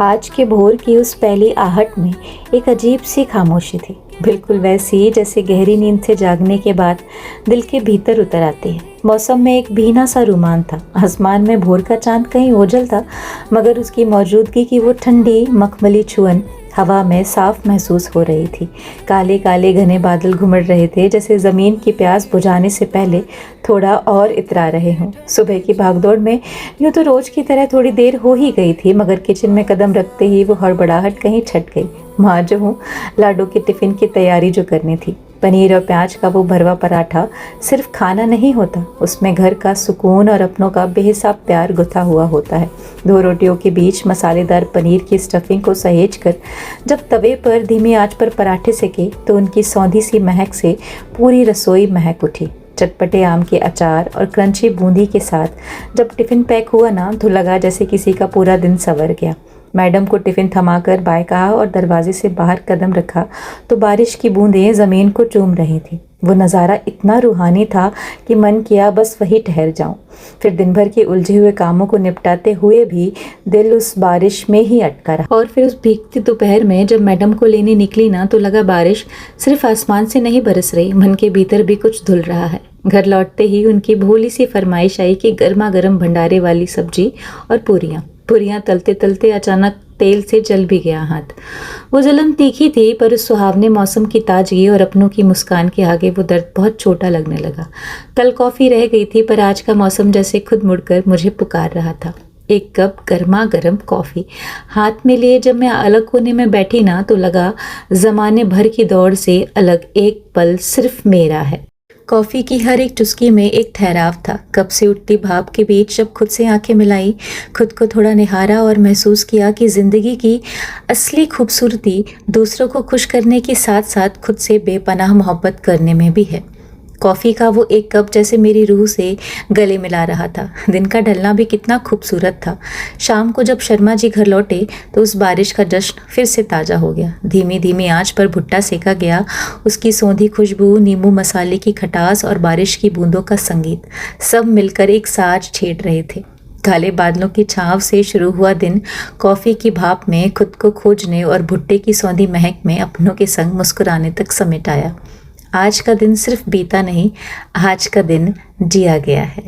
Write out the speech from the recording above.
आज के भोर की उस पहली आहट में एक अजीब सी खामोशी थी, बिल्कुल वैसी जैसे गहरी नींद से जागने के बाद दिल के भीतर उतर आती है। मौसम में एक भीना सा रुमान था। आसमान में भोर का चांद कहीं ओझल था, मगर उसकी मौजूदगी की वो ठंडी मखमली छुअन हवा में साफ महसूस हो रही थी। काले काले घने बादल घुमड़ रहे थे, जैसे ज़मीन की प्यास बुझाने से पहले थोड़ा और इतरा रहे हों। सुबह की भागदौड़ में यूँ तो रोज़ की तरह थोड़ी देर हो ही गई थी, मगर किचन में कदम रखते ही वो हड़बड़ाहट कहीं छट गई। माँ जो हूँ, लाडो के टिफ़िन की तैयारी जो करनी थी। पनीर और प्याज का वो भरवा पराठा सिर्फ खाना नहीं होता, उसमें घर का सुकून और अपनों का बेहिसाब प्यार गुथा हुआ होता है। दो रोटियों के बीच मसालेदार पनीर की स्टफिंग को सहेज कर जब तवे पर धीमी आंच पर पराठे सेके तो उनकी सौंधी सी महक से पूरी रसोई महक उठी। चटपटे आम के अचार और क्रंची बूंदी के साथ जब टिफ़िन पैक हुआ ना, तो लगा जैसे किसी का पूरा दिन संवर गया। मैडम को टिफ़िन थमाकर बाय कहा और दरवाजे से बाहर कदम रखा तो बारिश की बूंदें ज़मीन को चूम रही थी। वो नज़ारा इतना रूहानी था कि मन किया बस वही ठहर जाऊं। फिर दिन भर के उलझे हुए कामों को निपटाते हुए भी दिल उस बारिश में ही अटका रहा। और फिर उस भीगती दोपहर में जब मैडम को लेने निकली ना, तो लगा बारिश सिर्फ आसमान से नहीं बरस रही, मन के भीतर भी कुछ धुल रहा है। घर लौटते ही उनकी भोली सी फरमाइश आई कि गर्मा गर्म भंडारे वाली सब्जी और पूरियाँ तलते तलते अचानक तेल से जल भी गया हाथ। वो जलन तीखी थी, पर उस सुहावने मौसम की ताजगी और अपनों की मुस्कान के आगे वो दर्द बहुत छोटा लगने लगा। कल कॉफ़ी रह गई थी, पर आज का मौसम जैसे खुद मुड़कर मुझे पुकार रहा था। एक कप गर्मा गर्म कॉफ़ी हाथ में लिए जब मैं अलग कोने में बैठी ना, तो लगा ज़माने भर की दौड़ से अलग एक पल सिर्फ मेरा है। कॉफ़ी की हर एक चुस्की में एक ठहराव था। कप से उठती भाप के बीच जब खुद से आंखें मिलाई, खुद को थोड़ा निहारा और महसूस किया कि ज़िंदगी की असली खूबसूरती दूसरों को खुश करने के साथ साथ खुद से बेपनाह मोहब्बत करने में भी है। कॉफ़ी का वो एक कप जैसे मेरी रूह से गले मिला रहा था। दिन का ढलना भी कितना खूबसूरत था। शाम को जब शर्मा जी घर लौटे तो उस बारिश का जश्न फिर से ताज़ा हो गया। धीमी धीमी आंच पर भुट्टा सेका गया, उसकी सौंधी खुशबू, नींबू मसाले की खटास और बारिश की बूंदों का संगीत सब मिलकर एक साज छेड़ रहे थे। काले बादलों की छांव से शुरू हुआ दिन कॉफ़ी की भाप में खुद को खोजने और भुट्टे की सौंधी महक में अपनों के संग मुस्कुराने तक समेट आया। आज का दिन सिर्फ बीता नहीं, आज का दिन जिया गया है।